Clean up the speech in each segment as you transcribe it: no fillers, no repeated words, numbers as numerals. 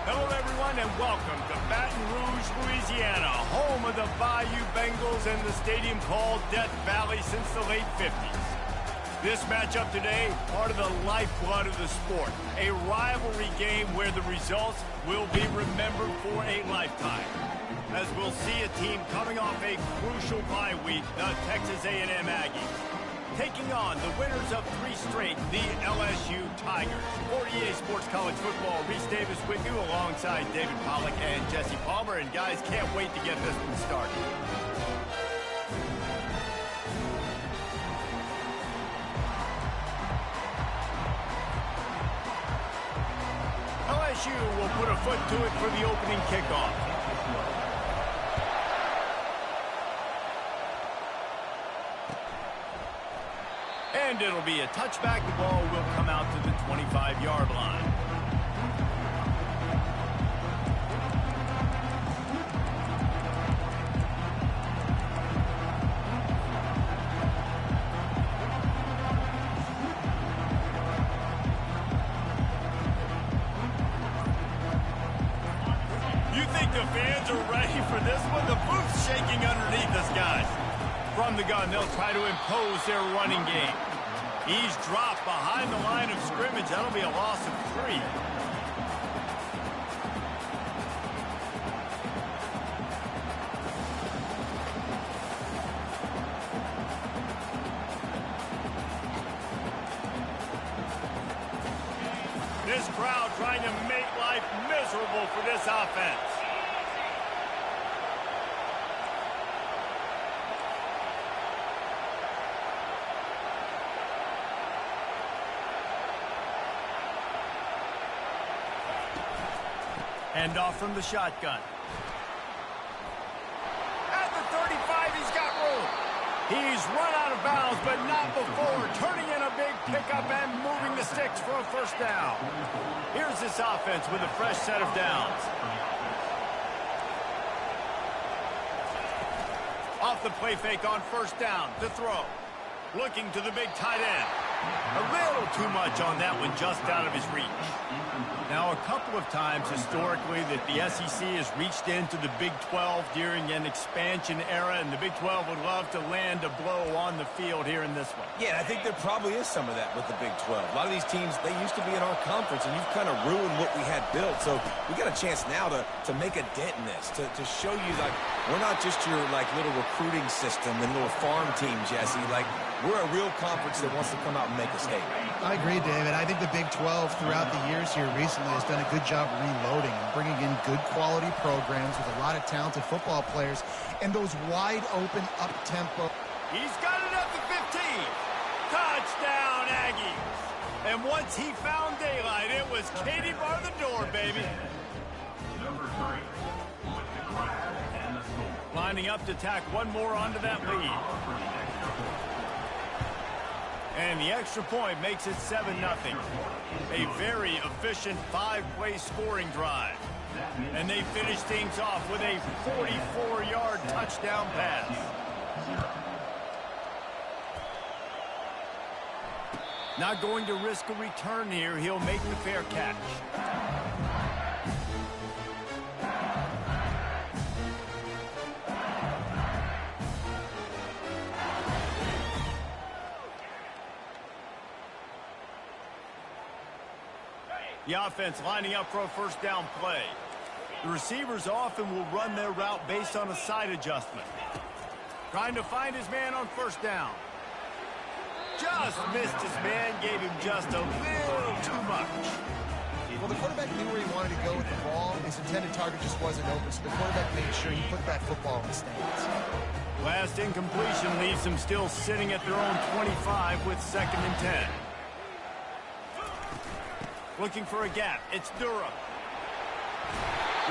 Hello, everyone, and welcome to Baton Rouge, Louisiana, home of the Bayou Bengals and the stadium called Death Valley since the late 50s. This matchup today, part of the lifeblood of the sport, a rivalry game where the results will be remembered for a lifetime. As we'll see a team coming off a crucial bye week, the Texas A&M Aggies, taking on the winners of 3 straight, the LSU Tigers. For EA Sports College Football, Reese Davis with you alongside David Pollack and Jesse Palmer. And guys, can't wait to get this one started. LSU will put a foot to it for the opening kickoff. And it'll be a touchback. The ball will come out to the 25-yard line. You think the fans are ready for this one? The booth's shaking underneath us, guys. From the gun, they'll try to impose their running game. He's dropped behind the line of scrimmage. That'll be a loss of 3. This crowd trying to make life miserable for this offense. Hand off from the shotgun. At the 35, he's got room. He's run out of bounds, but not before turning in a big pickup and moving the sticks for a first down. Here's this offense with a fresh set of downs. Off the play fake on first down to throw. Looking to the big tight end. A little too much on that one, just out of his reach. Now, a couple of times historically that the SEC has reached into the Big 12 during an expansion era, and the Big 12 would love to land a blow on the field here in this one. Yeah, I think there probably is some of that with the Big 12. A lot of these teams, they used to be in our conference, and you've kind of ruined what we had built. So we got a chance now to make a dent in this, to show you, like, we're not just your, like, little recruiting system and little farm team, Jesse. Like, we're a real conference that wants to come out and make a statement. I agree, David. I think the Big 12 throughout the years here recently has done a good job reloading and bringing in good quality programs with a lot of talented football players and those wide open up-tempo. He's got it at the 15. Touchdown, Aggies. And once he found daylight, it was Katie bar the door, baby. Number 3 with the grab and the score. Lining up to tack one more onto that lead. And the extra point makes it 7-0. A very efficient 5-play scoring drive. And they finish things off with a 44-yard touchdown pass. Not going to risk a return here. He'll make the fair catch. The offense lining up for a first down play. The receivers often will run their route based on a side adjustment. Trying to find his man on first down. Just missed his man, gave him just a little too much. Well, the quarterback knew where he wanted to go with the ball. His intended target just wasn't open, so the quarterback made sure he put that football in the stands. Last incompletion leaves them still sitting at their own 25 with 2nd and 10. Looking for a gap. It's Durham.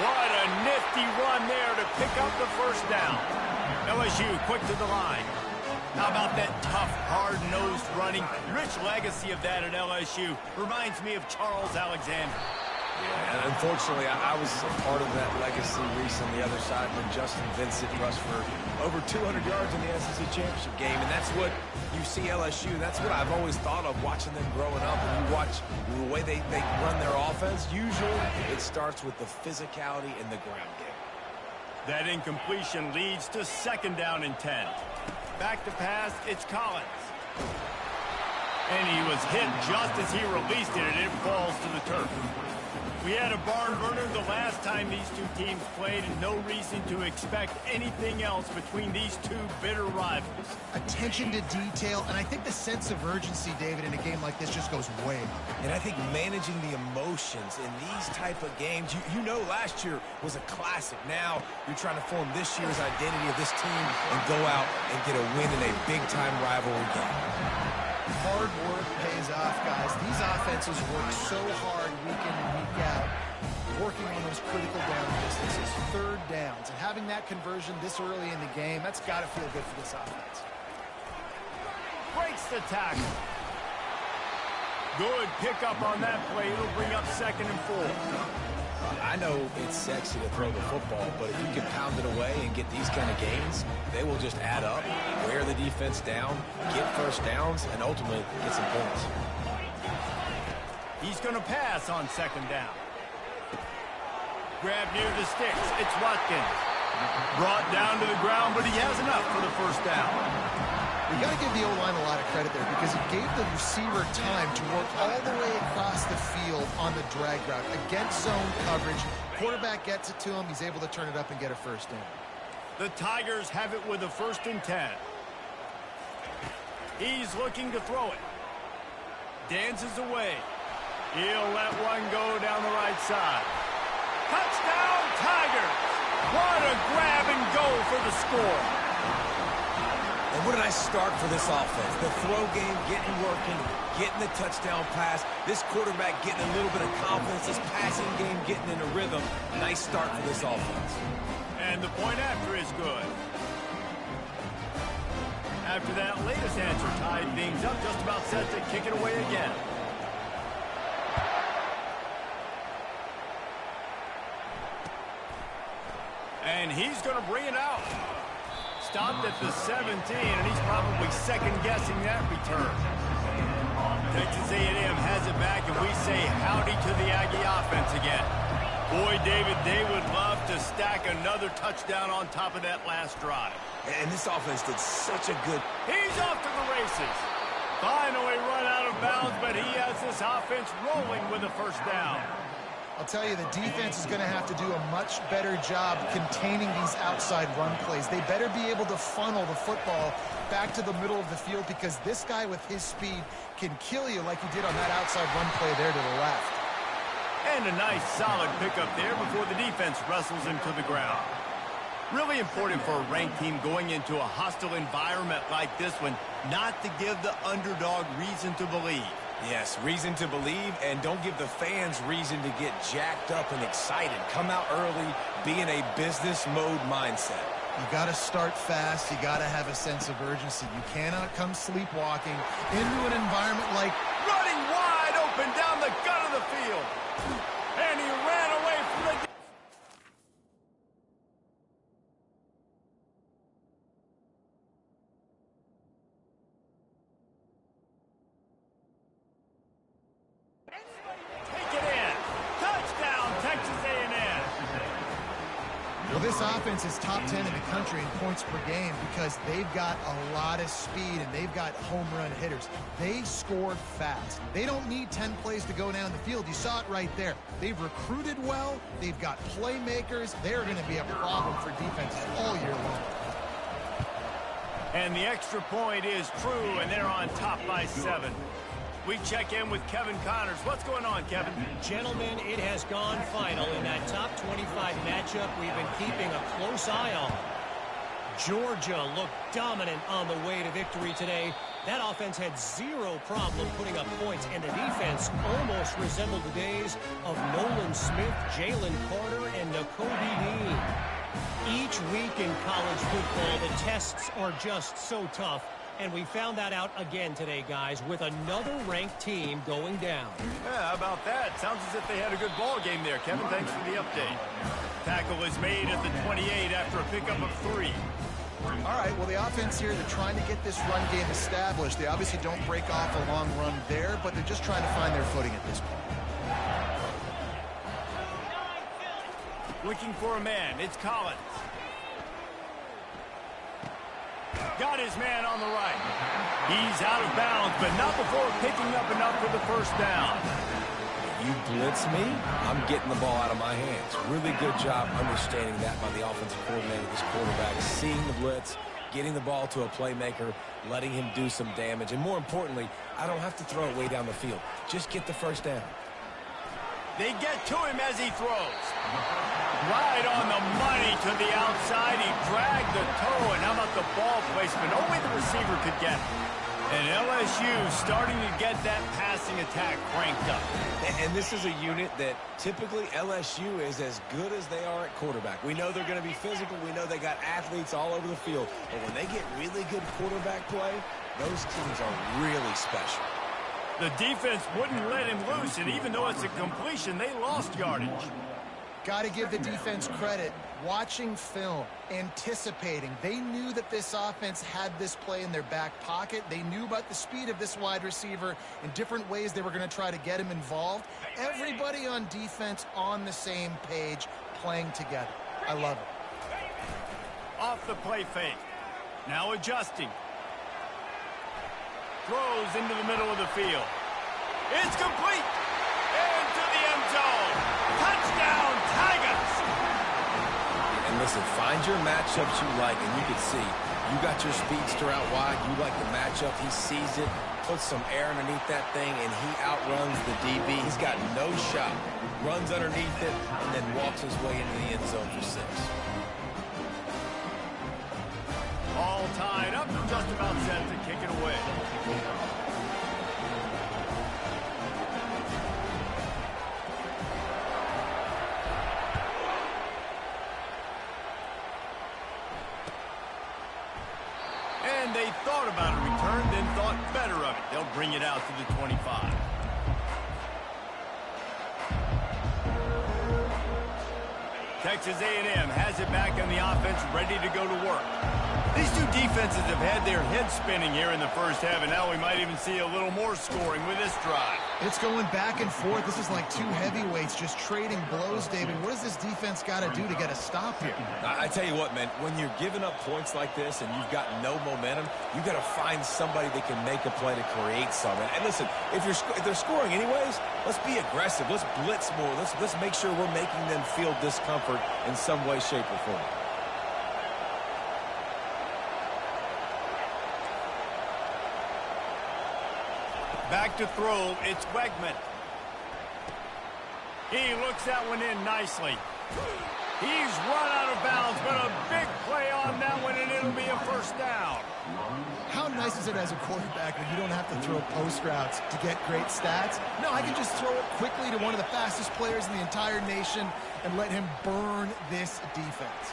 What a nifty run there to pick up the first down. LSU quick to the line. How about that tough, hard-nosed running? Rich legacy of that at LSU. Reminds me of Charles Alexander. Yeah, and unfortunately, I was a part of that legacy recently, the other side, when Justin Vincent rushed for over 200 yards in the SEC Championship game, and that's what you see LSU. That's what I've always thought of watching them growing up. And you watch the way they run their offense, usually it starts with the physicality in the ground game. That incompletion leads to 2nd down and 10. Back to pass, it's Collins. And he was hit just as he released it, and it falls to the turf. We had a barn burner the last time these two teams played, and no reason to expect anything else between these two bitter rivals. Attention to detail, and I think the sense of urgency, David, in a game like this just goes way up. And I think managing the emotions in these type of games, you know last year was a classic. Now you're trying to form this year's identity of this team and go out and get a win in a big-time rivalry game. Hard work pays off, guys. These offenses work so hard week in and week out, working on those critical down distances, 3rd downs, and having that conversion this early in the game, that's got to feel good for this offense. Breaks the tackle. Good pickup on that play. It'll bring up 2nd and 4. I know it's sexy to throw the football, but if you can pound it away and get these kind of gains, they will just add up, wear the defense down, get 1st downs, and ultimately get some points. He's going to pass on 2nd down. Grab near the sticks. It's Watkins. Brought down to the ground, but he has enough for the 1st down. We got to give the O-line a lot of credit there because it gave the receiver time to work all the way across the field on the drag route against zone coverage. Quarterback gets it to him. He's able to turn it up and get a 1st down. The Tigers have it with a 1st and 10. He's looking to throw it. Dances away. He'll let one go down the right side. Touchdown, Tigers! What a grab and go for the score. And what a nice start for this offense. The throw game getting working, getting the touchdown pass. This quarterback getting a little bit of confidence. This passing game getting in a rhythm. Nice start for this offense. And the point after is good. After that latest answer tied things up, just about set to kick it away again. And he's going to bring it out. Stopped at the 17, and he's probably second-guessing that return. Texas A&M has it back, and we say howdy to the Aggie offense again. Boy, David, they would love to stack another touchdown on top of that last drive. And this offense did such a good... He's off to the races. Finally run out of bounds, but he has this offense rolling with a 1st down. I'll tell you, the defense is going to have to do a much better job containing these outside run plays. They better be able to funnel the football back to the middle of the field because this guy with his speed can kill you like he did on that outside run play there to the left. And a nice solid pickup there before the defense wrestles him to the ground. Really important for a ranked team going into a hostile environment like this one not to give the underdog reason to believe. Yes, reason to believe, and don't give the fans reason to get jacked up and excited. Come out early, be in a business mode mindset. You got to start fast. You got to have a sense of urgency. You cannot come sleepwalking into an environment like running wide open down the gut of the field. And he ran away from the... Well, this offense is top 10 in the country in points per game because they've got a lot of speed and they've got home run hitters. They score fast. They don't need 10 plays to go down the field. You saw it right there. They've recruited well. They've got playmakers. They're going to be a problem for defenses all year long. And the extra point is true, and they're on top by 7. We check in with Kevin Connors. What's going on, Kevin? Gentlemen, it has gone final in that top 25 matchup we've been keeping a close eye on. Georgia looked dominant on the way to victory today. That offense had zero problem putting up points, and the defense almost resembled the days of Nolan Smith, Jalen Carter, and Nakobe Dean. Each week in college football, the tests are just so tough. And we found that out again today, guys, with another ranked team going down. Yeah, how about that? Sounds as if they had a good ball game there, Kevin. Thanks for the update. Tackle is made at the 28 after a pickup of 3. All right, well, the offense here, they're trying to get this run game established. They obviously don't break off a long run there, but they're just trying to find their footing at this point. Looking for a man. It's Collins. Got his man on the right. He's out of bounds, but not before picking up enough for the first down. You blitz me, I'm getting the ball out of my hands. Really good job understanding that by the offensive coordinator, this quarterback, seeing the blitz, getting the ball to a playmaker, letting him do some damage. And more importantly, I don't have to throw it way down the field. Just get the first down. They get to him as he throws. Right on the money to the outside. He dragged the toe, and how about the ball placement? Only the receiver could get it. And LSU starting to get that passing attack cranked up. And this is a unit that typically LSU is as good as they are at quarterback. We know they're going to be physical. We know they got athletes all over the field. But when they get really good quarterback play, those teams are really special. The defense wouldn't let him loose, and even though it's a completion, they lost yardage. Got to give the defense credit. Watching film, anticipating. They knew that this offense had this play in their back pocket. They knew about the speed of this wide receiver in different ways they were going to try to get him involved. Everybody on defense on the same page, playing together. I love it. Off the play fake. Now adjusting. Throws into the middle of the field. It's complete. Into the end zone. Touchdown, Tigers. And listen, find your matchups you like, and you can see you got your speedster out wide. You like the matchup. He sees it, puts some air underneath that thing, and he outruns the DB. He's got no shot. Runs underneath it, and then walks his way into the end zone for 6. All tied up, just about set to kick it away. And they thought about a return, then thought better of it. They'll bring it out to the 25. Texas A&M has it back on the offense, ready to go to work. These two defenses have had their heads spinning here in the first half, and now we might even see a little more scoring with this drive. It's going back and forth. This is like two heavyweights just trading blows, David. What does this defense got to do to get a stop here? I tell you what, man, when you're giving up points like this and you've got no momentum, you got to find somebody that can make a play to create something. And listen, if they're scoring anyways, let's be aggressive. Let's blitz more. Let's make sure we're making them feel discomfort in some way, shape, or form. Back to throw, it's Wegman. He looks that one in nicely. He's run out of bounds, but a big play on that one, and it'll be a first down. How nice is it as a quarterback when you don't have to throw post routes to get great stats? No, I can just throw it quickly to one of the fastest players in the entire nation and let him burn this defense.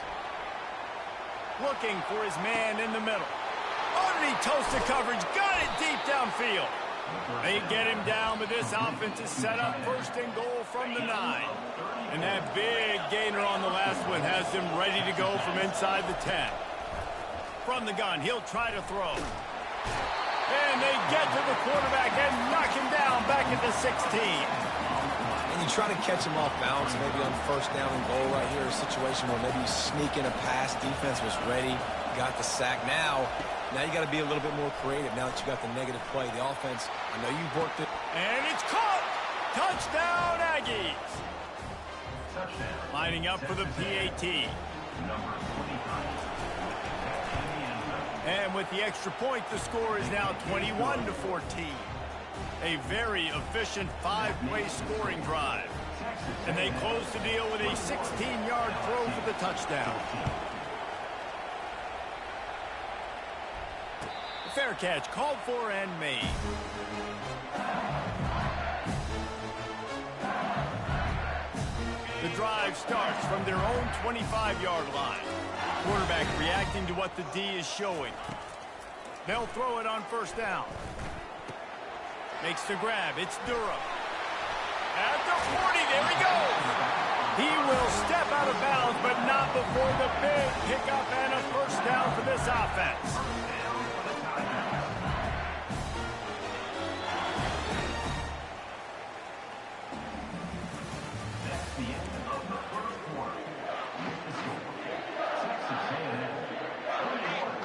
Looking for his man in the middle. Underneath toasted coverage, got it deep downfield. They get him down, but this offense is set up first and goal from the 9. And that big gainer on the last one has them ready to go from inside the 10. From the gun, he'll try to throw. And they get to the quarterback and knock him down back at the 16. And you try to catch him off balance, maybe on first down and goal right here, a situation where maybe you sneak in a pass, defense was ready, got the sack. Now you got to be a little bit more creative now that you got the negative play. The offense, I know you've worked it. And it's caught! Touchdown, Aggies! Touchdown. Lining up for the PAT. Number 25. And with the extra point, the score is now 21-14. A very efficient 5-play scoring drive. And they close the deal with a 16-yard throw for the touchdown. Fair catch called for and made. The drive starts from their own 25-yard line. Quarterback reacting to what the D is showing. They'll throw it on first down. Makes the grab. It's Durham. At the 40, there he goes. He will step out of bounds, but not before the big pickup and a first down for this offense.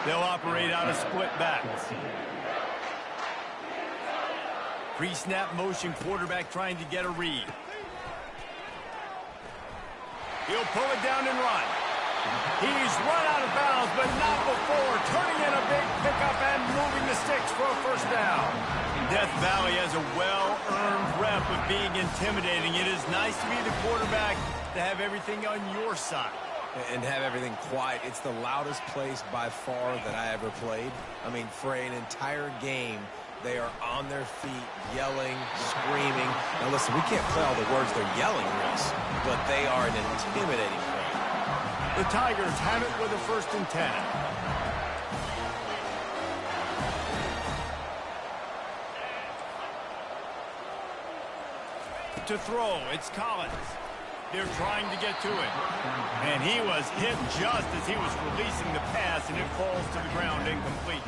They'll operate out of split backs. Pre-snap motion, quarterback trying to get a read. He'll pull it down and run. He's run out of bounds, but not before turning in a big pickup and moving the sticks for a first down. Death Valley has a well-earned rep of being intimidating. It is nice to be the quarterback to have everything on your side. And have everything quiet. It's the loudest place by far that I ever played. I mean, for an entire game, they are on their feet, yelling, screaming. Now, listen, we can't play all the words they're yelling, Reese, but they are an intimidating crowd. The Tigers have it with a 1st and 10. To throw, it's Collins. They're trying to get to it. And he was hit just as he was releasing the pass, and it falls to the ground incomplete.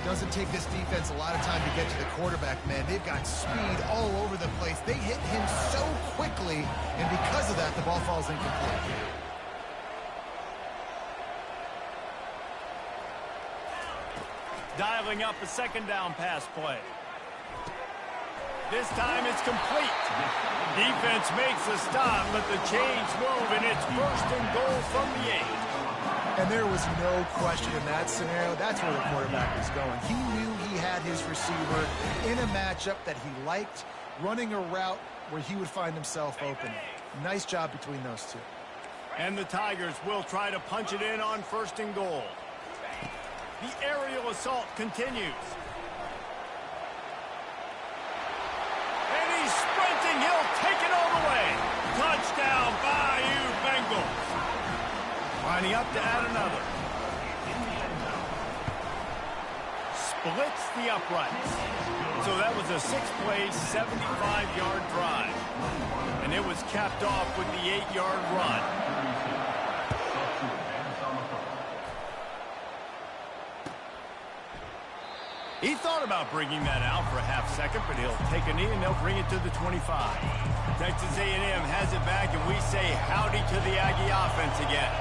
Doesn't take this defense a lot of time to get to the quarterback, man. They've got speed all over the place. They hit him so quickly, and because of that, the ball falls incomplete. Dialing up a 2nd down pass play. This time it's complete. Defense makes a stop, but the chains move, and it's 1st and goal from the 8. And there was no question in that scenario. That's where the quarterback was going. He knew he had his receiver in a matchup that he liked, running a route where he would find himself open. Nice job between those two. And the Tigers will try to punch it in on 1st and goal. The aerial assault continues. And he's sprinting. He'll take it all the way. Touchdown, Bayou Bengals. Lining up to add another. Splits the uprights. So that was a 6-play, 75-yard drive. And it was capped off with the 8-yard run. He thought about bringing that out for a half-second, but he'll take a knee and they'll bring it to the 25. Texas A&M has it back, and we say howdy to the Aggie offense again.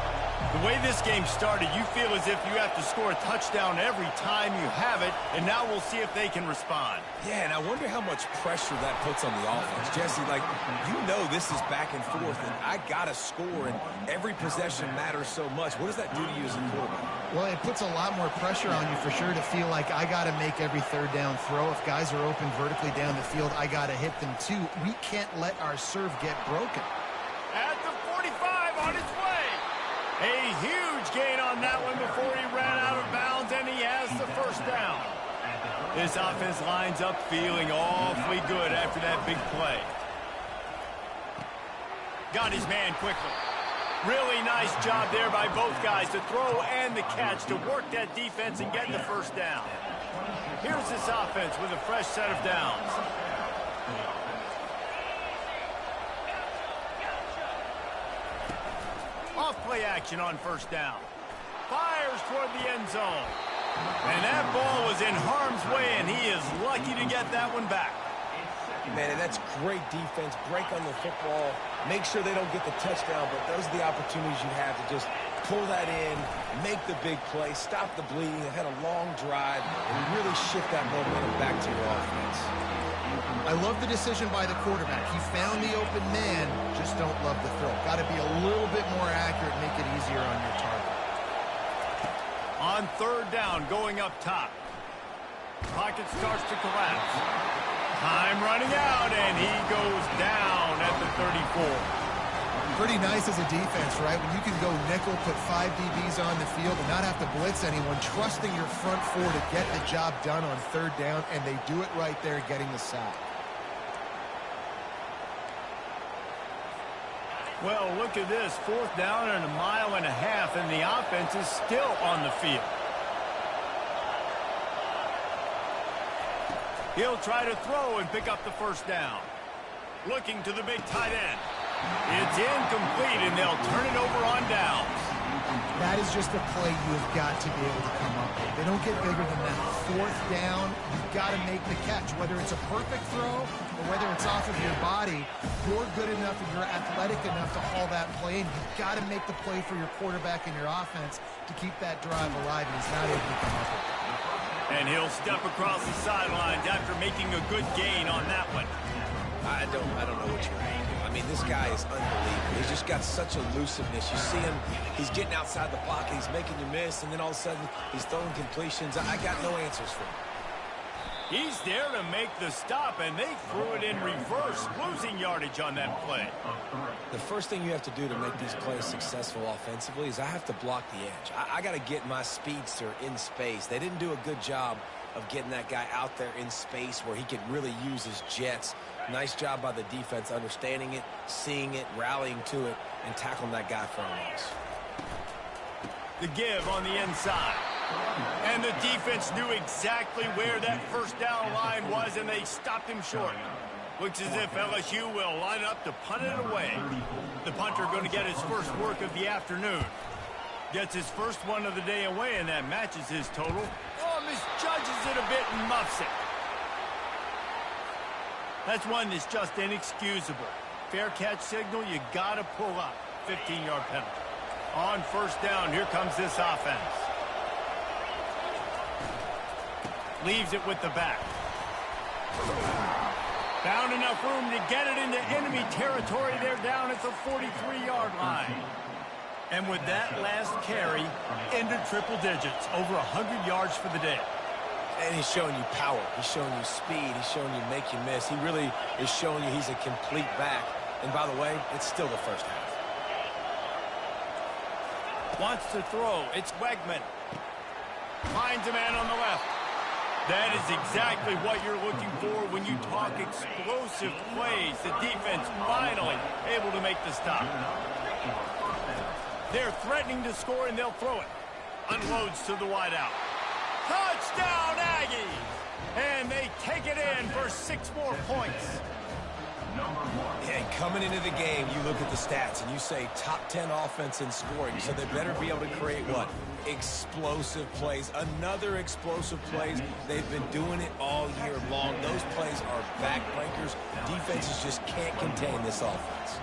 The way this game started, you feel as if you have to score a touchdown every time you have it, and now we'll see if they can respond. Yeah, and I wonder how much pressure that puts on the offense. Jesse, like, you know this is back and forth, and I got to score, and every possession matters so much. What does that do to you as a quarterback? Well, it puts a lot more pressure on you for sure to feel like I got to make every 3rd down throw. If guys are open vertically down the field, I got to hit them too. We can't let our serve get broken. At the 45 on its way. A huge gain on that one before he ran out of bounds, and he has the 1st down. This offense lines up feeling awfully good after that big play. Got his man quickly. Really nice job there by both guys to throw and the catch to work that defense and get the 1st down. Here's this offense with a fresh set of downs. Off-play action on 1st down. Fires toward the end zone. And that ball was in harm's way, and he is lucky to get that one back. Man, and that's great defense. Break on the football. Make sure they don't get the touchdown, but those are the opportunities you have to just pull that in, make the big play, stop the bleeding. They've had a long drive, and really shift that momentum back to your offense. I love the decision by the quarterback. He found the open man, just don't love the throw. Got to be a little bit more accurate, make it easier on your target. On 3rd down, going up top. Pocket starts to collapse. Time running out, and he goes down at the 34. Pretty nice as a defense, right? When you can go nickel, put 5 DBs on the field and not have to blitz anyone, trusting your front 4 to get the job done on 3rd down, and they do it right there, getting the sack. Well, look at this. 4th down and 1.5 miles, and the offense is still on the field. He'll try to throw and pick up the first down. Looking to the big tight end. It's incomplete, and they'll turn it over on downs. That is just a play you've got to be able to come up with. They don't get bigger than that. Fourth down, you've got to make the catch. Whether it's a perfect throw or whether it's off of your body, you're good enough and you're athletic enough to haul that play in. You've got to make the play for your quarterback and your offense to keep that drive alive, and he's not able to come up with it. And he'll step across the sidelines after making a good gain on that one. I don't know what you're going to do. I mean, this guy is unbelievable. He's just got such elusiveness. You see him, he's getting outside the pocket, he's making you miss, and then all of a sudden, he's throwing completions. I got no answers for him. He's there to make the stop, and they threw it in reverse, losing yardage on that play. The first thing you have to do to make these plays successful offensively is I have to block the edge. I got to get my speedster in space. They didn't do a good job of getting that guy out there in space where he could really use his jets. Nice job by the defense understanding it, seeing it, rallying to it, and tackling that guy for a loss. The give on the inside. And the defense knew exactly where that first down line was, and they stopped him short. Looks as if LSU will line up to punt it away. The punter going to get his first work of the afternoon. Gets his first one of the day away, and that matches his total. Oh, misjudges it a bit and muffs it. That's one that's just inexcusable. Fair catch signal, you got to pull up. 15-yard penalty. On first down, here comes this offense. Leaves it with the back. Found enough room to get it into enemy territory. They're down at the 43-yard line. And with that last carry, into triple digits, over 100 yards for the day. And he's showing you power. He's showing you speed. He's showing you make you miss. He really is showing you he's a complete back. And by the way, it's still the first half. Wants to throw. It's Wegman. Finds a man on the left. That is exactly what you're looking for when you talk explosive plays. The defense finally able to make the stop. They're threatening to score, and they'll throw it. Unloads to the wideout. Touchdown, Aggies! And they take it in for 6 more points. And coming into the game, you look at the stats, and you say top 10 offense in scoring, so they better be able to create what? Explosive plays. Another explosive plays. They've been doing it all year long. Those plays are backbreakers. Defenses just can't contain this offense.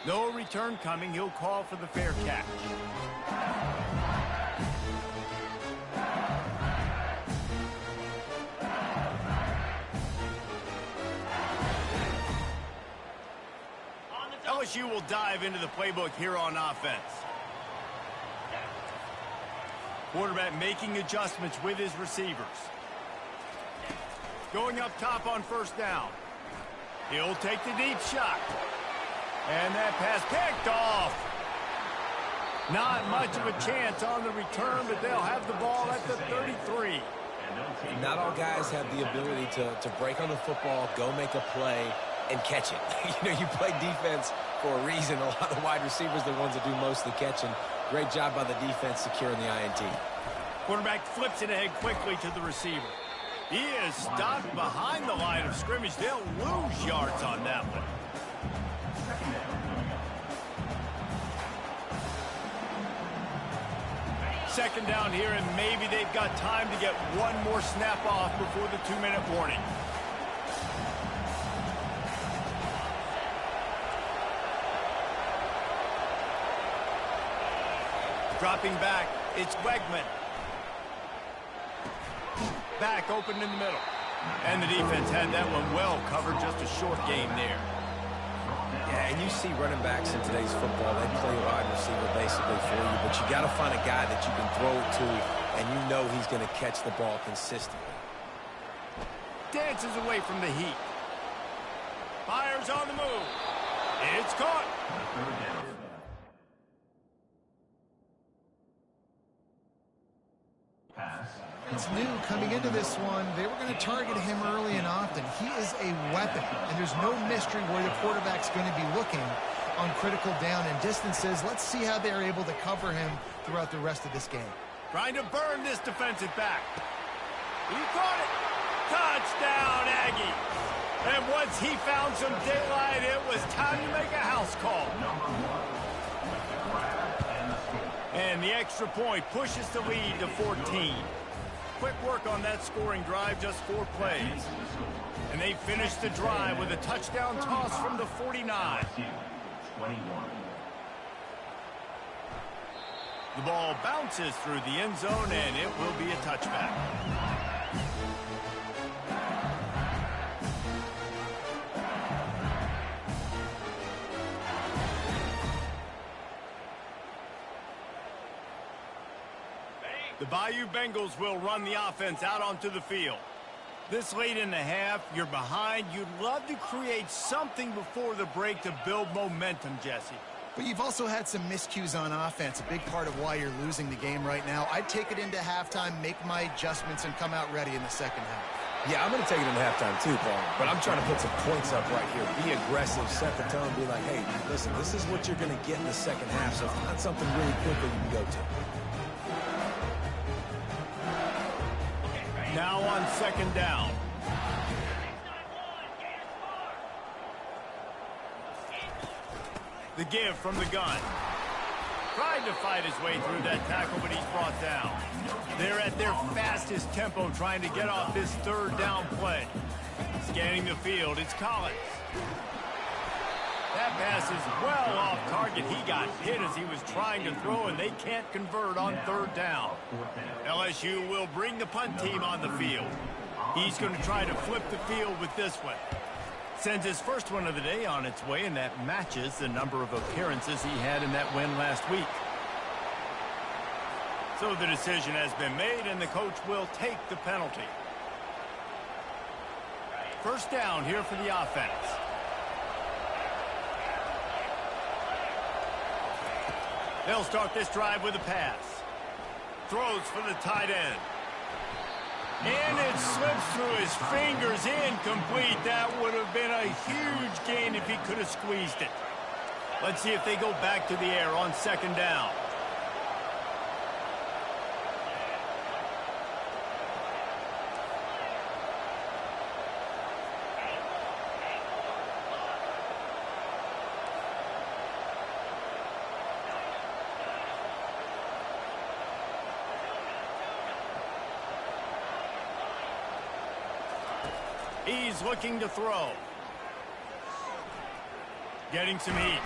No return coming. He'll call for the fair catch. LSU will dive into the playbook here on offense. Quarterback making adjustments with his receivers. Going up top on first down. He'll take the deep shot. And that pass picked off. Not much of a chance on the return, but they'll have the ball at the 33. Not all guys have the ability to break on the football, go make a play, and catch it. You know, you play defense for a reason. A lot of wide receivers are the ones that do most of the catching. Great job by the defense securing the INT. Quarterback flips it ahead quickly to the receiver. He is stopped behind the line of scrimmage. They'll lose yards on that one. Second down here, and maybe they've got time to get one more snap off before the 2-minute warning. Dropping back, it's Wegman. Back open in the middle. And the defense had that one well covered, just a short game there. Yeah, and you see running backs in today's football, they play wide receiver basically for you, but you got to find a guy that you can throw it to, and you know he's going to catch the ball consistently. Dances away from the heat. Fires on the move. It's caught. It's new coming into this one. They were going to target him early and often. He is a weapon, and there's no mystery where the quarterback's going to be looking. on critical down and distances. Let's see how they're able to cover him throughout the rest of this game. Trying to burn this defensive back. He caught it. Touchdown, Aggie. And once he found some daylight, it was time to make a house call. And the extra point pushes the lead to 14. Quick work on that scoring drive, just 4 plays. And they finish the drive with a touchdown toss from the 49. The ball bounces through the end zone, and it will be a touchback. The Bayou Bengals will run the offense out onto the field. This late in the half, you're behind. You'd love to create something before the break to build momentum, Jesse. But you've also had some miscues on offense, a big part of why you're losing the game right now. I'd take it into halftime, make my adjustments, and come out ready in the second half. Yeah, I'm going to take it into halftime too, Paul. But I'm trying to put some points up right here. Be aggressive, set the tone, be like, hey, listen, this is what you're going to get in the second half, so find something really quick that you can go to. Now on second down. The give from the gun. Tried to fight his way through that tackle, but he's brought down. They're at their fastest tempo trying to get off this third down play. Scanning the field, it's Collins. That pass is well off target. He got hit as he was trying to throw, and they can't convert on third down. LSU will bring the punt team on the field. He's going to try to flip the field with this one. Sends his first one of the day on its way, and that matches the number of appearances he had in that win last week. So the decision has been made, and the coach will take the penalty. First down here for the offense. They'll start this drive with a pass. Throws for the tight end. And it slips through his fingers, incomplete. That would have been a huge gain if he could have squeezed it. Let's see if they go back to the air on second down. He's looking to throw. Getting some heat.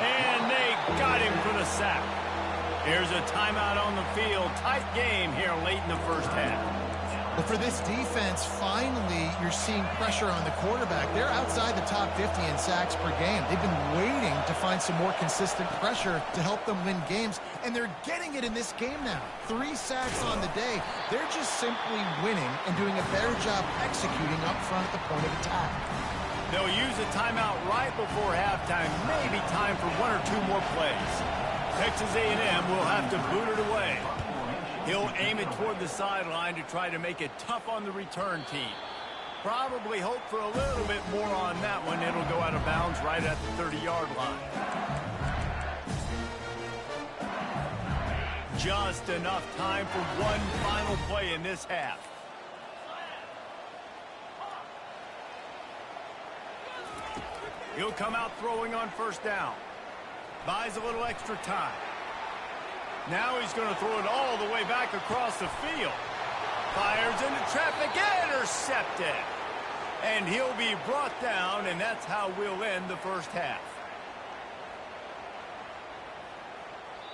And they got him for the sack. Here's a timeout on the field. Tight game here late in the first half. But for this defense, finally, you're seeing pressure on the quarterback. They're outside the top 50 in sacks per game. They've been waiting to find some more consistent pressure to help them win games, and they're getting it in this game now. 3 sacks on the day. They're just simply winning and doing a better job executing up front at the point of attack. They'll use a timeout right before halftime. Maybe time for 1 or 2 more plays. Texas A&M will have to boot it away. He'll aim it toward the sideline to try to make it tough on the return team. Probably hope for a little bit more on that one. It'll go out of bounds right at the 30-yard line. Just enough time for one final play in this half. He'll come out throwing on first down. Buys a little extra time. Now he's going to throw it all the way back across the field. Fires into traffic, intercepted. And he'll be brought down, and that's how we'll end the first half.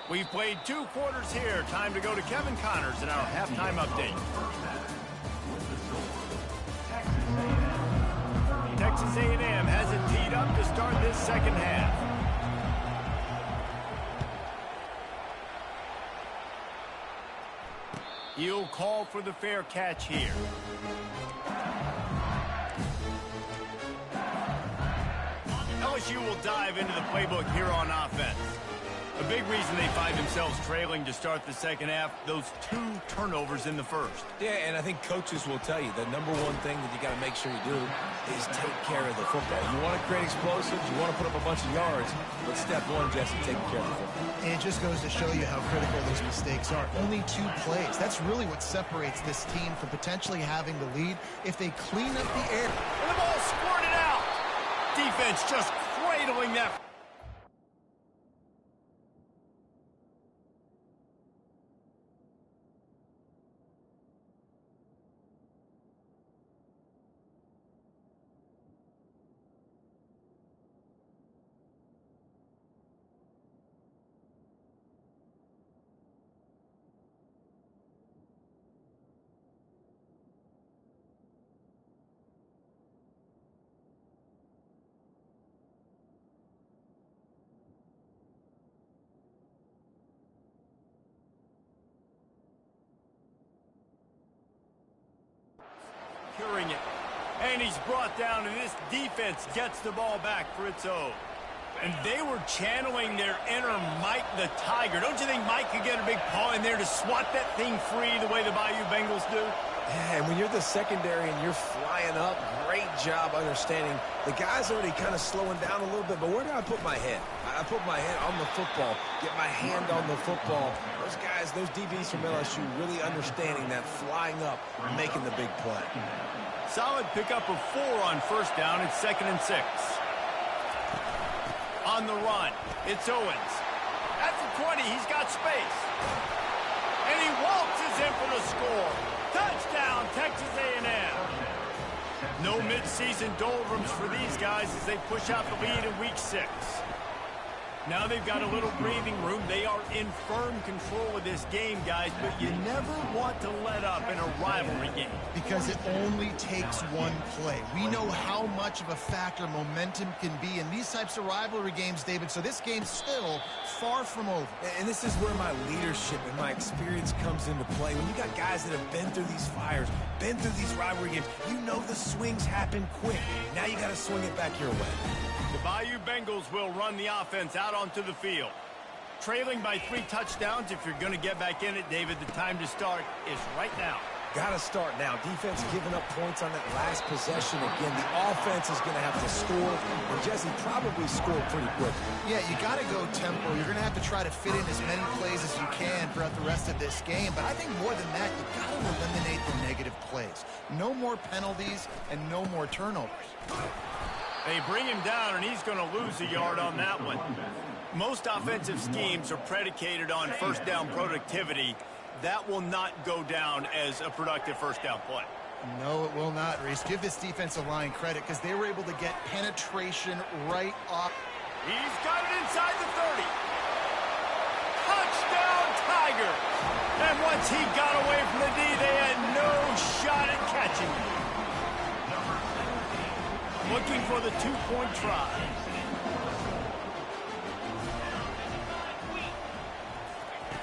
We've played 2 quarters here. Time to go to Kevin Connors in our halftime update. Texas A&M has it teed up to start this second half. He'll call for the fair catch here. LSU will dive into the playbook here on offense. A big reason they find themselves trailing to start the second half, those 2 turnovers in the first. Yeah, and I think coaches will tell you the number one thing that you got to make sure you do is take care of the football. You want to create explosives, you want to put up a bunch of yards, but step one, Jesse, taking care of the football. And it just goes to show you how critical those mistakes are. Only 2 plays. That's really what separates this team from potentially having the lead. If they clean up the air. And the ball squirted out. Defense just cradling that. It. And he's brought down, and this defense gets the ball back for its own. And they were channeling their inner Mike the Tiger. Don't you think Mike could get a big paw in there to swat that thing free the way the Bayou Bengals do? Yeah, and when you're the secondary and you're flying up, great job understanding. The guy's already kind of slowing down a little bit, but where do I put my head? I put my head on the football, get my hand on the football. Those guys, those DBs from LSU really understanding that flying up, making the big play. Solid pickup of 4 on first down. It's 2nd and 6. On the run, it's Owens. At the 20, he's got space. And he waltzes in for the score. Touchdown, Texas A&M. No mid-season doldrums for these guys as they push out the lead in Week 6. Now they've got a little breathing room. They are in firm control of this game, guys, but you never want to let up in a rivalry game. Because it only takes one play. We know how much of a factor momentum can be in these types of rivalry games, David, so this game's still far from over. And this is where my leadership and my experience comes into play. When you got guys that have been through these fires, been through these rivalry games, you know the swings happen quick. Now you got to swing it back your way. The Bayou Bengals will run the offense out onto the field. Trailing by 3 touchdowns. If you're going to get back in it, David, the time to start is right now. Got to start now. Defense giving up points on that last possession. Again, the offense is going to have to score. And Jesse probably scored pretty quick. Yeah, you got to go tempo. You're going to have to try to fit in as many plays as you can throughout the rest of this game. But I think more than that, you got to eliminate the negative plays. No more penalties and no more turnovers. They bring him down, and he's going to lose a yard on that one. Most offensive schemes are predicated on first down productivity. That will not go down as a productive first down play. No, it will not, Reese. Give this defensive line credit because they were able to get penetration right off. He's got it inside the 30. Touchdown, Tiger. And once he got away from the D, they had no shot at catching him. Looking for the 2-point try.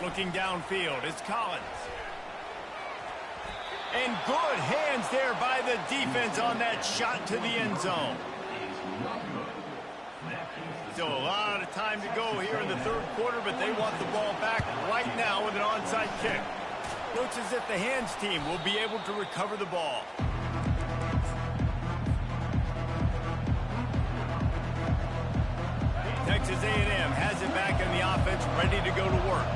Looking downfield, it's Collins. And good hands there by the defense on that shot to the end zone. Still a lot of time to go here in the third quarter, but they want the ball back right now with an onside kick. Looks as if the hands team will be able to recover the ball. Texas A&M has it back in the offense, ready to go to work.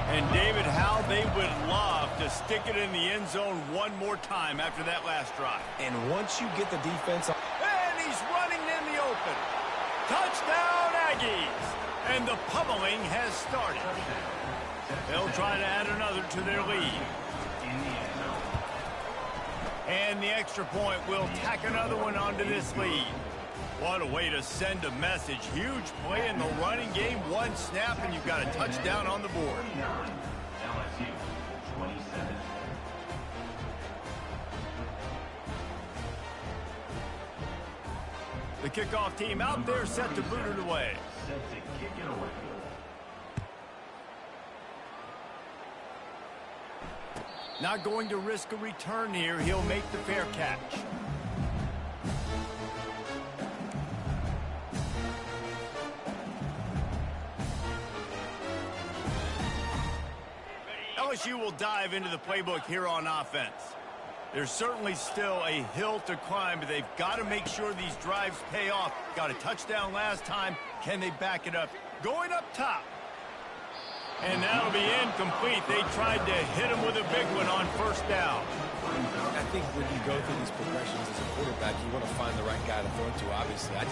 And David, how they would love to stick it in the end zone one more time after that last drive. And once you get the defense... And he's running in the open. Touchdown, Aggies. And the pummeling has started. They'll try to add another to their lead. And the extra point will tack another one onto this lead. What a way to send a message. Huge play in the running game. One snap, and you've got a touchdown on the board. LSU 27. The kickoff team out there set to boot it away. Set to kick it away. Not going to risk a return here. He'll make the fair catch. LSU will dive into the playbook here on offense. There's certainly still a hill to climb, but they've got to make sure these drives pay off. Got a touchdown last time. Can they back it up? Going up top. And that'll be incomplete. They tried to hit him with a big one on first down. I think when you go through these progressions as a quarterback, you want to find the right guy to throw to, obviously. I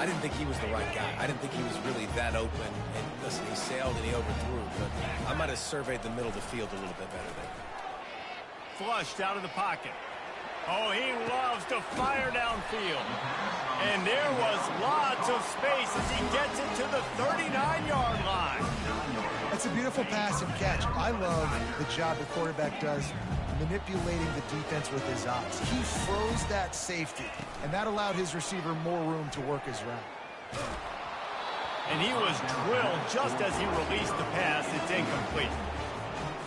didn't think he was the right guy. I didn't think he was really that open. And listen, he sailed and he overthrew, but I might have surveyed the middle of the field a little bit better there. Flushed out of the pocket. Oh, he loves to fire downfield. And there was lots of space as he gets it to the 39-yard line. That's a beautiful pass and catch. I love the job the quarterback does manipulating the defense with his eyes. He froze that safety, and that allowed his receiver more room to work his route. And he was drilled just as he released the pass. It's incomplete.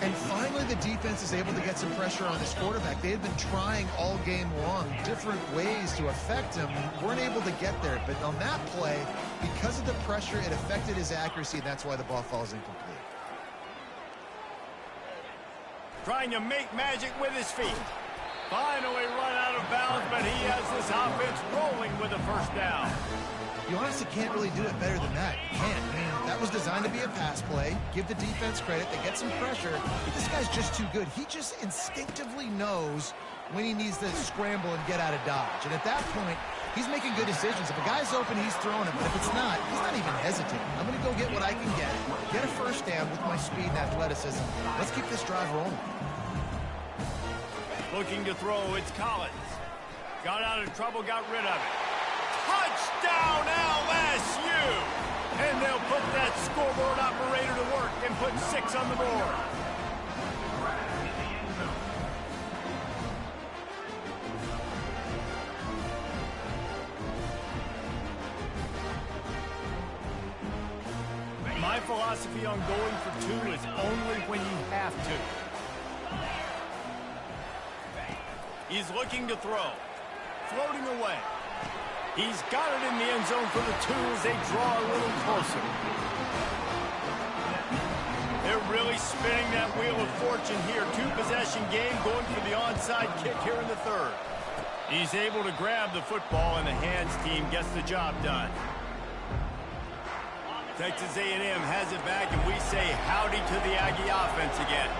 And finally, the defense is able to get some pressure on this quarterback. They had been trying all game long different ways to affect him, weren't able to get there. But on that play, because of the pressure, it affected his accuracy, and that's why the ball falls incomplete. Trying to make magic with his feet. Finally run out of bounds, but he has this offense rolling with a first down. You honestly can't really do it better than that. You can't. I mean, that was designed to be a pass play. Give the defense credit. They get some pressure. But this guy's just too good. He just instinctively knows when he needs to scramble and get out of dodge. And at that point, he's making good decisions. If a guy's open, he's throwing it. But if it's not, he's not even hesitating. I'm going to go get what I can get a first down with my speed and athleticism. Let's keep this drive rolling. Looking to throw, it's Collins. Got out of trouble, got rid of it. Touchdown LSU! And they'll put that scoreboard operator to work and put 6 on the board. My philosophy on going for 2 is only when you have to. He's looking to throw. Floating away. He's got it in the end zone for the 2 as they draw a little closer. They're really spinning that wheel of fortune here. 2-possession game going for the onside kick here in the 3rd. He's able to grab the football, and the hands team gets the job done. Texas A&M has it back, and we say howdy to the Aggie offense again.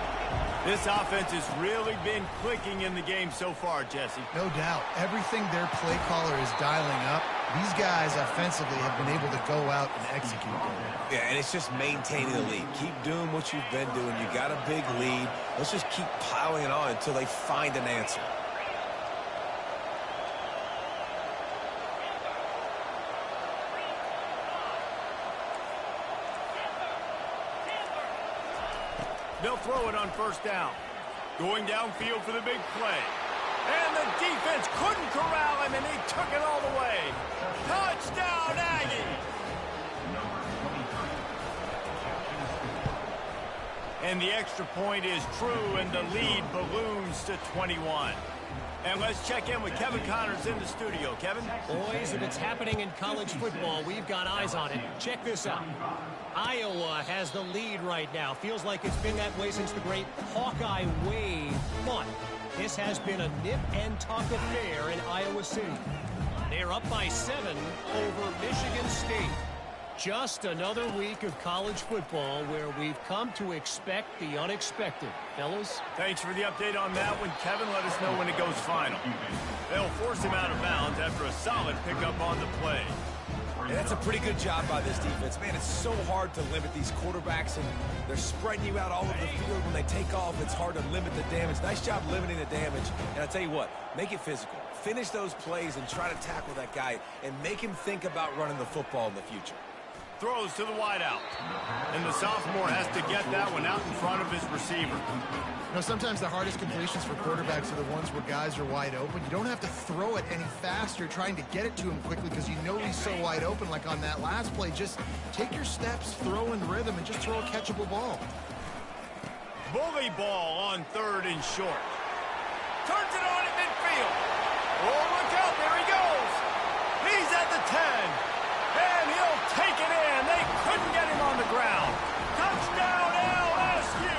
This offense has really been clicking in the game so far, Jesse. No doubt. Everything their play caller is dialing up, these guys offensively have been able to go out and execute. Yeah, and it's just maintaining the lead. Keep doing what you've been doing. You got a big lead. Let's just keep piling it on until they find an answer. They'll throw it on first down. Going downfield for the big play. And the defense couldn't corral him, and he took it all the way. Touchdown, Aggie! And the extra point is true, and the lead balloons to 21. And let's check in with Kevin Connors in the studio. Kevin? Boys, if it's happening in college football, we've got eyes on it. Check this out. Iowa has the lead right now. Feels like it's been that way since the great Hawkeye wave. But this has been a nip and tuck affair in Iowa City. They're up by 7 over Michigan State. Just another week of college football where we've come to expect the unexpected. Fellas? Thanks for the update on that one, Kevin. Let us know when it goes final. They'll force him out of bounds after a solid pickup on the play. And that's a pretty good job by this defense. Man, it's so hard to limit these quarterbacks, and they're spreading you out all over the field. When they take off, it's hard to limit the damage. Nice job limiting the damage. And I'll tell you what, make it physical. Finish those plays and try to tackle that guy and make him think about running the football in the future. Throws to the wideout. And the sophomore has to get that one out in front of his receiver. You know, sometimes the hardest completions for quarterbacks are the ones where guys are wide open. You don't have to throw it any faster trying to get it to him quickly because you know he's so wide open like on that last play. Just take your steps, throw in rhythm, and just throw a catchable ball. Bully ball on 3rd and short. Turns it on at midfield. Oh, look out. There he goes. He's at the 10. And he'll take it in. They couldn't get him on the ground. Touchdown, LSU.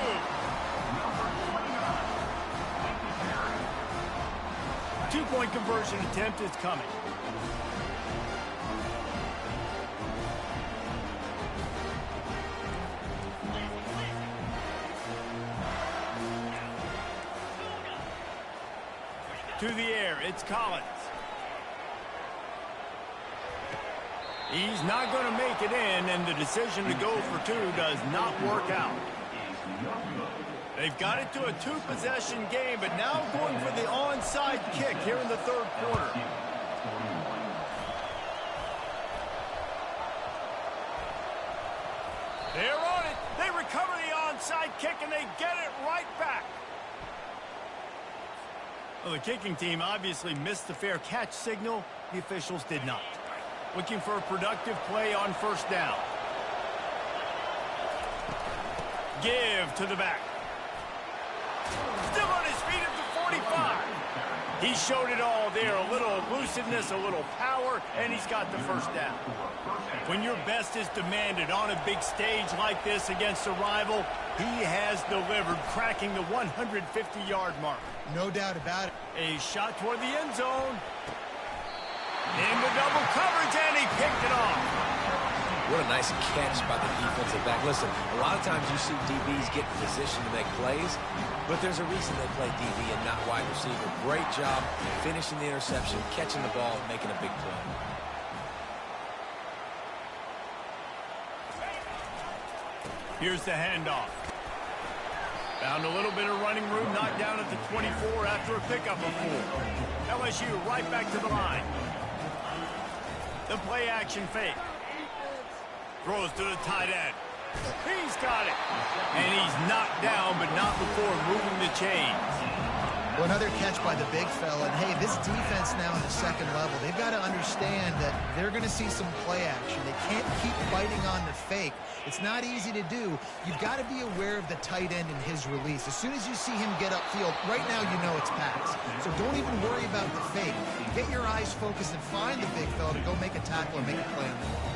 two-point conversion attempt is coming. To the air, it's Collins. He's not going to make it in, and the decision to go for two does not work out. They've got it to a two-possession game, but now going for the onside kick here in the third quarter. They're on it. They recover the onside kick, and they get it right back. Well, the kicking team obviously missed the fair catch signal. The officials did not. Looking for a productive play on first down. Give to the back. Still on his feet at the 45. He showed it all there. A little elusiveness, a little power, and he's got the first down. When your best is demanded on a big stage like this against a rival, he has delivered, cracking the 150-yard mark. No doubt about it. A shot toward the end zone. In the double coverage, and he picked it off. What a nice catch by the defensive back. Listen, a lot of times you see DBs get in position to make plays, but there's a reason they play DB and not wide receiver. Great job finishing the interception, catching the ball, and making a big play. Here's the handoff. Found a little bit of running room, knocked down at the 24 after a pickup of 4. LSU right back to the line. The play action fake. Throws to the tight end. He's got it. And he's knocked down, but not before moving the chains. Well, another catch by the big fella. And, hey, this defense now in the second level, they've got to understand that they're going to see some play action. They can't keep biting on the fake. It's not easy to do. You've got to be aware of the tight end and his release. As soon as you see him get upfield, right now you know it's pass. So don't even worry about the fake. Get your eyes focused and find the big fella to go make a tackle or make a play on the ball.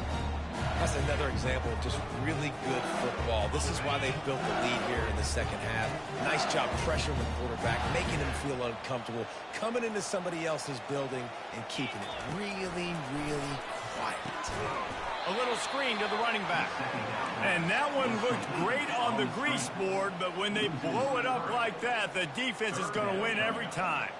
That's another example of just really good football. This is why they built the lead here in the second half. Nice job pressuring the quarterback, making him feel uncomfortable, coming into somebody else's building and keeping it really, really quiet. A little screen to the running back. And that one looked great on the grease board, but when they blow it up like that, the defense is going to win every time.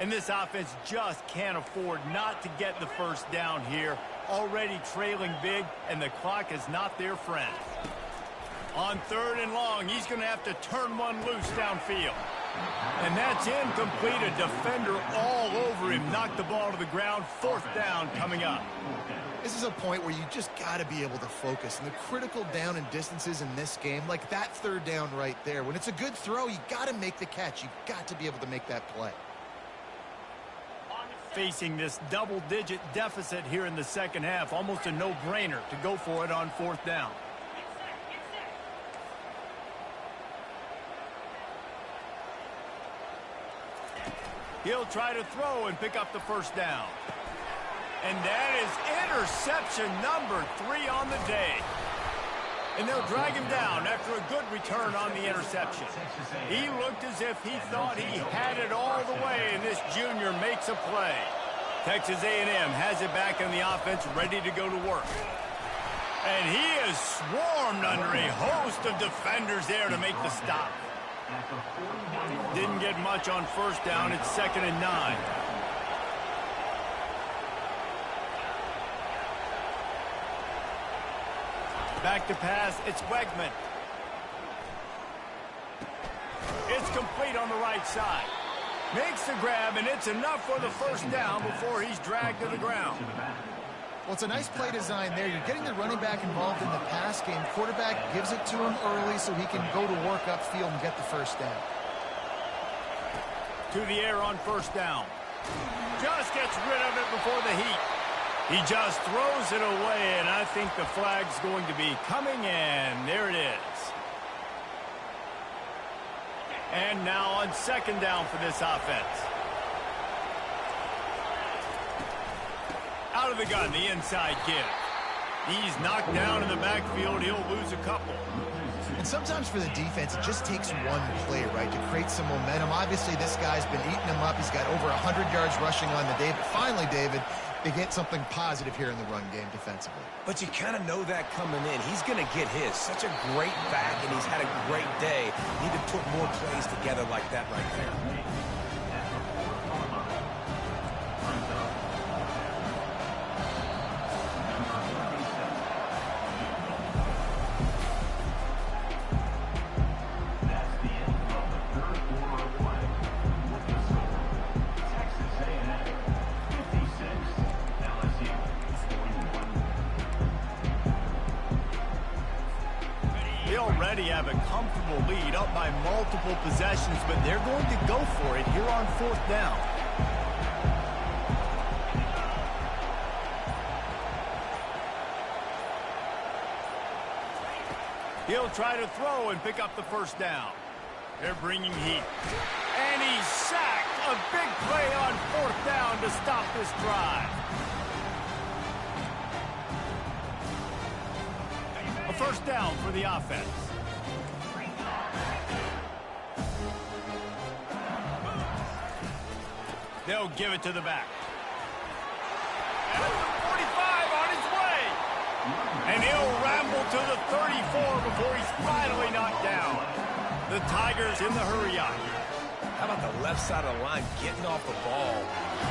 And this offense just can't afford not to get the first down here. Already trailing big, and the clock is not their friend. On 3rd and long, he's going to have to turn one loose downfield. And that's incomplete. A defender all over him. Knocked the ball to the ground. 4th down coming up. This is a point where you just got to be able to focus. And the critical down and distances in this game, like that 3rd down right there, when it's a good throw, you got to make the catch. You've got to be able to make that play. Facing this double-digit deficit here in the second half, almost a no-brainer to go for it on 4th down. He'll try to throw and pick up the first down. And that is interception number 3 on the day. And they'll drag him down after a good return on the interception. He looked as if he thought he had it all the way, and this junior makes a play. Texas A&M has it back in the offense, ready to go to work. And he is swarmed under a host of defenders there to make the stop. Didn't get much on first down. It's 2nd and 9. Back to pass, it's Wegman. It's complete on the right side. Makes the grab, and it's enough for the first down before he's dragged to the ground. Well, it's a nice play design there. You're getting the running back involved in the pass game. Quarterback gives it to him early so he can go to work upfield and get the first down. To the air on first down. Just gets rid of it before the heat. He just throws it away, and I think the flag's going to be coming in. There it is. And now on 2nd down for this offense. Out of the gun, the inside give. He's knocked down in the backfield. He'll lose a couple. And sometimes for the defense, it just takes one play, right, to create some momentum. Obviously, this guy's been eating him up. He's got over 100 yards rushing on the day. But finally, David, they get something positive here in the run game defensively. But you kind of know that coming in. He's going to get his. Such a great back, and he's had a great day. Need to put more plays together like that right there. They already have a comfortable lead up by multiple possessions, but they're going to go for it here on 4th down. He'll try to throw and pick up the 1st down. They're bringing heat. And he's sacked. A big play on 4th down to stop this drive. A 1st down for the offense. They'll give it to the back. At the 45 on his way. And he'll ramble to the 34 before he's finally knocked down. The Tigers in the hurry up. How about the left side of the line getting off the ball,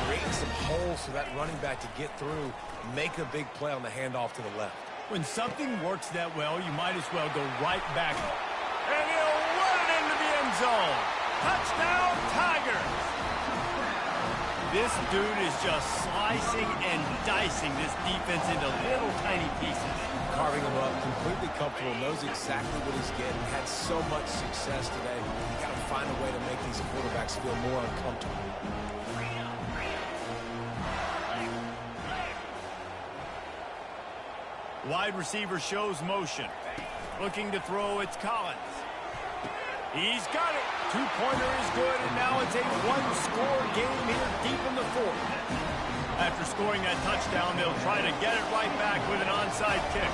creating some holes for that running back to get through, make a big play on the handoff to the left. When something works that well, you might as well go right back. And he'll run it into the end zone. Touchdown, Tigers! This dude is just slicing and dicing this defense into little tiny pieces. Carving him up, completely comfortable, knows exactly what he's getting, had so much success today. You got to find a way to make these quarterbacks feel more uncomfortable. Wide receiver shows motion. Looking to throw, it's Collins. He's got it. Two-pointer is good, and now it's a one-score game here deep in the 4th. After scoring that touchdown, they'll try to get it right back with an onside kick.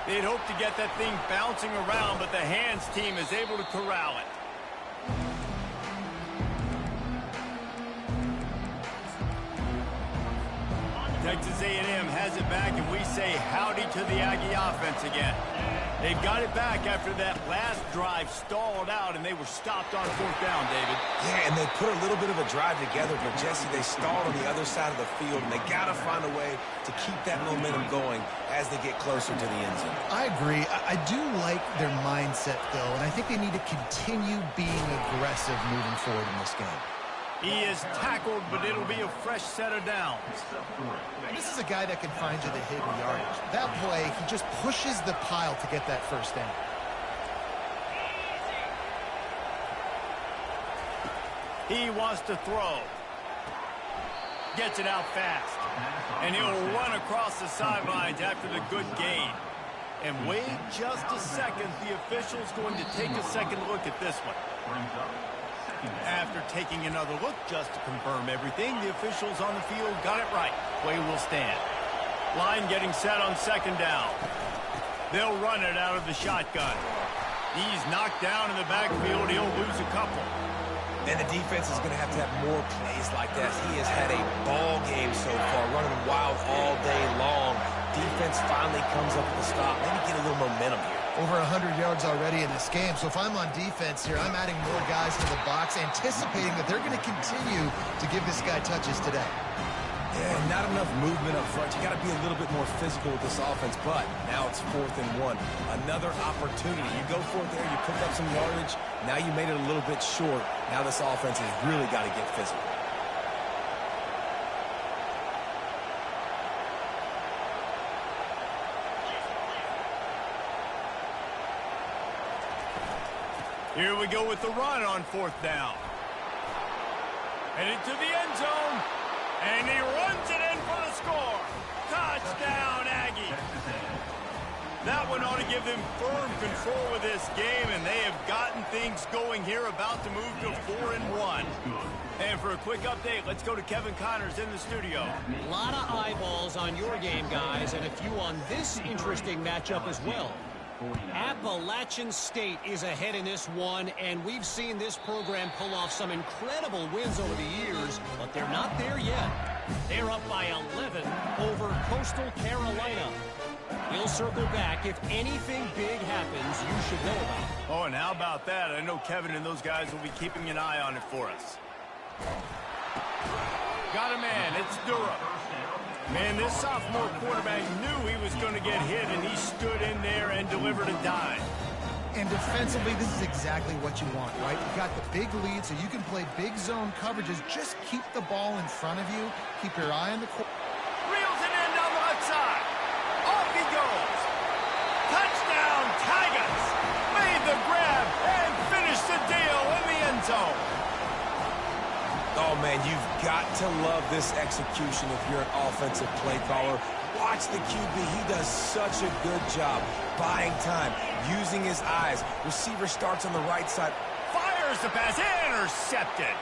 They'd hope to get that thing bouncing around, but the hands team is able to corral it. Texas A&M has it back, and we say howdy to the Aggie offense again. They've got it back after that last drive stalled out, and they were stopped on 4th down, David. Yeah, and they put a little bit of a drive together, but Jesse, they stalled on the other side of the field, and they got to find a way to keep that momentum going as they get closer to the end zone. I agree. I do like their mindset, though, and I think they need to continue being aggressive moving forward in this game. He is tackled, but it'll be a fresh set of downs. This is a guy that can find you the hidden yardage. That play, he just pushes the pile to get that 1st down. He wants to throw. Gets it out fast. And he'll run across the sidelines after the good gain. And wait just a second. The official's going to take a second look at this one. After taking another look just to confirm everything, the officials on the field got it right. Play will stand. Line getting set on 2nd down. They'll run it out of the shotgun. He's knocked down in the backfield. He'll lose a couple. And the defense is going to have more plays like that. He has had a ball game so far, running wild all day long. Defense finally comes up with a stop. Maybe get a little momentum here. Over 100 yards already in this game. So if I'm on defense here, I'm adding more guys to the box, anticipating that they're going to continue to give this guy touches today. Yeah, not enough movement up front. You got to be a little bit more physical with this offense, but now it's 4th and 1. Another opportunity. You go for it there, you pick up some yardage. Now you made it a little bit short. Now this offense has really got to get physical. Here we go with the run on 4th down. Headed to the end zone. And he runs it in for the score. Touchdown, Aggie. That one ought to give them firm control of this game, and they have gotten things going here, about to move to 4-1. And for a quick update, let's go to Kevin Connors in the studio. A lot of eyeballs on your game, guys, and a few on this interesting matchup as well. Appalachian State is ahead in this one, and we've seen this program pull off some incredible wins over the years, but they're not there yet. They're up by 11 over Coastal Carolina. We'll circle back. If anything big happens, you should know about it. Oh, and how about that? I know Kevin and those guys will be keeping an eye on it for us. Got a man. It's Durham. Man, this sophomore quarterback knew he was going to get hit, and he stood in there and delivered a dime. And defensively, this is exactly what you want, right? You've got the big lead, so you can play big zone coverages. Just keep the ball in front of you. Keep your eye on the court. Reels it in down the left side. Off he goes. Touchdown, Tigers. Made the grab and finished the deal in the end zone. Oh, man, you've got to love this execution if you're an offensive play caller. Watch the QB. He does such a good job buying time, using his eyes. Receiver starts on the right side. Fires the pass. Intercepted.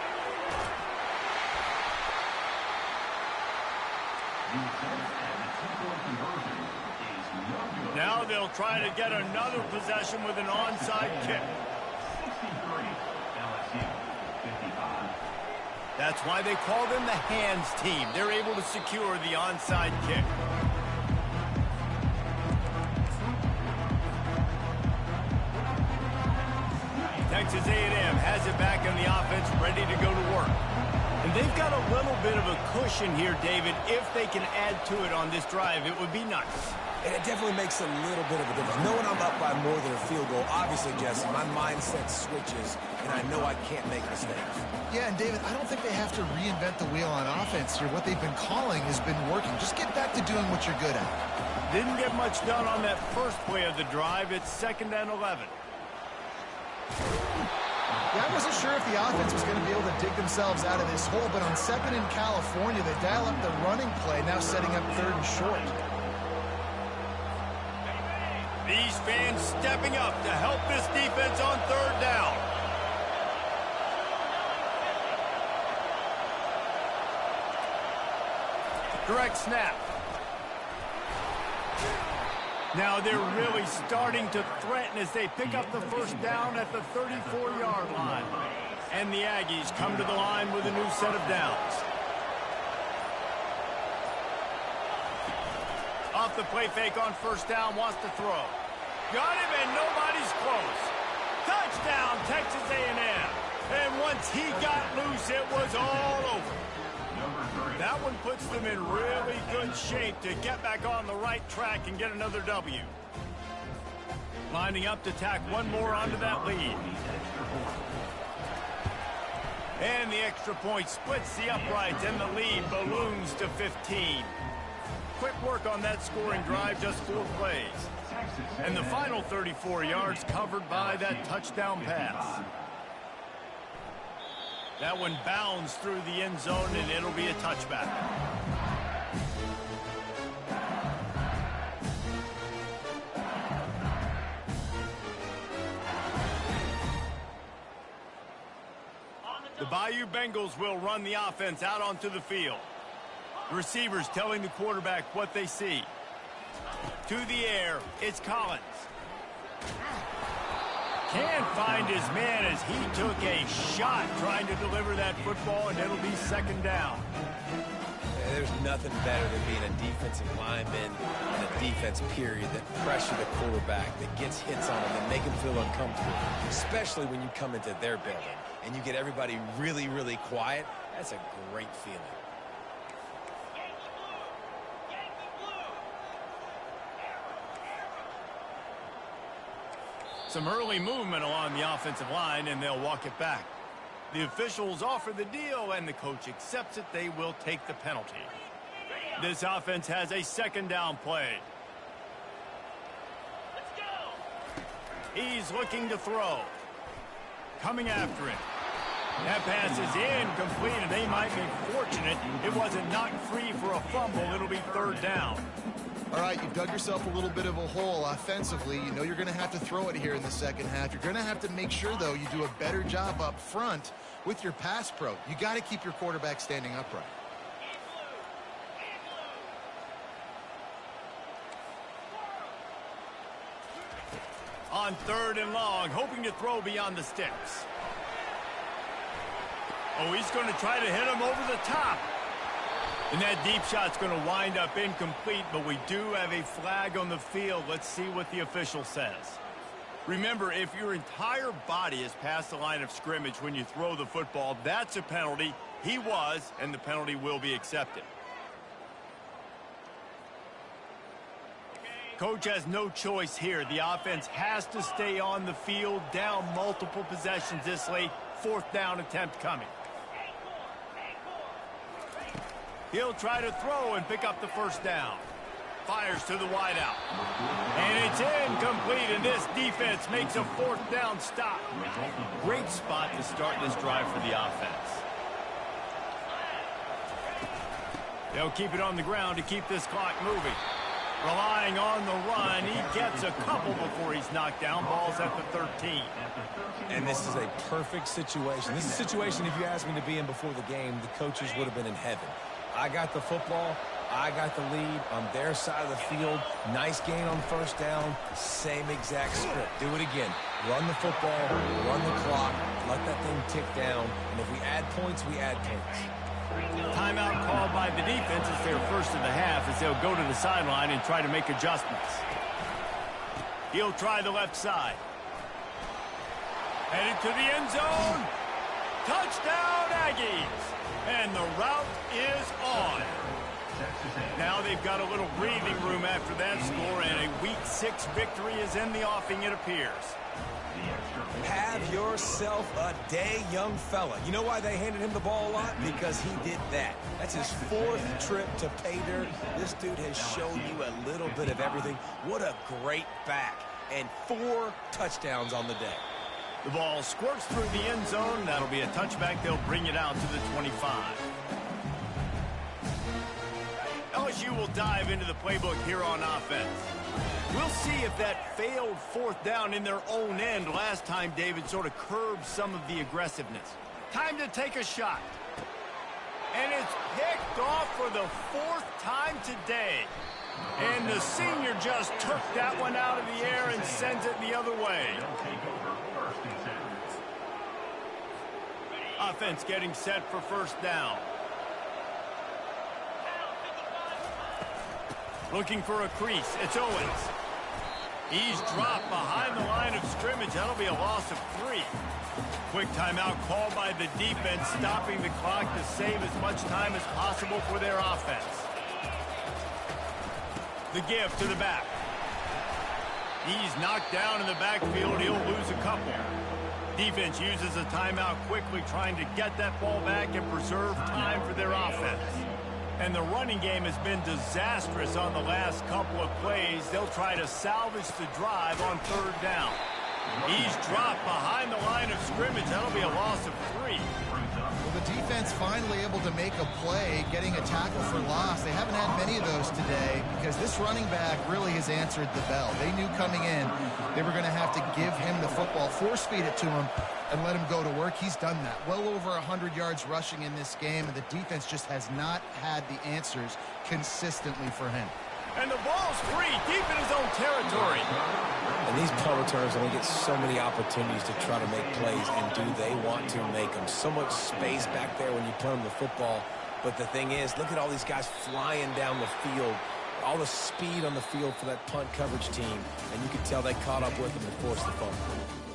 Now they'll try to get another possession with an onside kick. That's why they call them the hands team. They're able to secure the onside kick. Texas A&M has it back on the offense, ready to go to work. And they've got a little bit of a cushion here, David. If they can add to it on this drive, it would be nice. And it definitely makes a little bit of a difference. Knowing I'm up by more than a field goal, obviously, Jesse, my mindset switches, and I know I can't make mistakes. Yeah, and David, I don't think they have to reinvent the wheel on offense here. What they've been calling has been working. Just get back to doing what you're good at. Didn't get much done on that first play of the drive. It's 2nd and 11. Yeah, I wasn't sure if the offense was going to be able to dig themselves out of this hole, but on 2nd in California, they dial up the running play, now setting up 3rd and short. These fans stepping up to help this defense on 3rd down. Direct snap. Now they're really starting to threaten as they pick up the 1st down at the 34-yard line. And the Aggies come to the line with a new set of downs. Off the play fake on 1st down, wants to throw. Got him, and nobody's close. Touchdown, Texas A&M. And once he got loose, it was all over. That one puts them in really good shape to get back on the right track and get another W. Lining up to tack one more onto that lead. And the extra point splits the uprights, and the lead balloons to 15. Quick work on that scoring drive, just 4 plays. And the final 34 yards covered by that touchdown pass. That one bounds through the end zone, and it'll be a touchback. The Bayou Bengals will run the offense out onto the field. The receivers telling the quarterback what they see. To the air, it's Collins. Can't find his man as he took a shot trying to deliver that football, and it'll be 2nd down. Yeah, there's nothing better than being a defensive lineman and a defense period that pressure the quarterback, that gets hits on him and make him feel uncomfortable, especially when you come into their building and you get everybody really, really quiet. That's a great feeling. Some early movement along the offensive line, and they'll walk it back. The officials offer the deal, and the coach accepts it. They will take the penalty. This offense has a 2nd down play. Let's go. He's looking to throw. Coming after him. That pass is incomplete, and they might be fortunate it wasn't knocked free for a fumble. It'll be third down. All right, you've dug yourself a little bit of a hole offensively. You know you're going to have to throw it here in the second half. You're going to have to make sure, though, you do a better job up front with your pass pro. You got to keep your quarterback standing upright. On third and long, hoping to throw beyond the sticks. Oh, he's going to try to hit him over the top. And that deep shot's going to wind up incomplete, but we do have a flag on the field. Let's see what the official says. Remember, if your entire body is past the line of scrimmage when you throw the football, that's a penalty. He was, and the penalty will be accepted. Coach has no choice here. The offense has to stay on the field, down multiple possessions this late. Fourth down attempt coming. He'll try to throw and pick up the first down. Fires to the wideout. And it's incomplete, and this defense makes a fourth down stop. Great spot to start this drive for the offense. They'll keep it on the ground to keep this clock moving. Relying on the run, he gets a couple before he's knocked down. Ball's at the 13. And this is a perfect situation. This is a situation, if you asked me to be in before the game, the coaches would have been in heaven. I got the football. I got the lead on their side of the field. Nice gain on first down. Same exact script. Do it again. Run the football, run the clock, let that thing tick down. And if we add points, we add points. Timeout called by the defense is their first of the half as they'll go to the sideline and try to make adjustments. He'll try the left side. Headed to the end zone. Touchdown, Aggies. And the route is on. Now they've got a little breathing room after that score, and a Week 6 victory is in the offing, it appears. Have yourself a day, young fella. You know why they handed him the ball a lot? Because he did that. That's his fourth trip to pay dirt. This dude has shown you a little bit of everything. What a great back. And 4 touchdowns on the day. The ball squirts through the end zone. That'll be a touchback. They'll bring it out to the 25. LSU will dive into the playbook here on offense. We'll see if that failed fourth down in their own end last time, David, sort of curbed some of the aggressiveness. Time to take a shot. And it's picked off for the 4th time today. And the senior just took that one out of the air and sends it the other way. Offense getting set for first down. Looking for a crease. It's Owens. He's dropped behind the line of scrimmage. That'll be a loss of 3. Quick timeout called by the defense, stopping the clock to save as much time as possible for their offense. The give to the back. He's knocked down in the backfield. He'll lose a couple. Defense uses a timeout quickly, trying to get that ball back and preserve time for their offense. And the running game has been disastrous on the last couple of plays. They'll try to salvage the drive on third down. He's dropped behind the line of scrimmage. That'll be a loss of 3. Well, the defense finally able to make a play, getting a tackle for loss. They haven't had many of those today because this running back really has answered the bell. They knew coming in they were going to have to give him the football, force-feed it to him, and let him go to work. He's done that. Well over 100 yards rushing in this game, and the defense just has not had the answers consistently for him. And the ball's free, deep in his own territory. And these punt returners only get so many opportunities to try to make plays, and do they want to make them? So much space back there when you punt them the football. But the thing is, look at all these guys flying down the field. All the speed on the field for that punt coverage team. And you can tell they caught up with them and forced the fumble.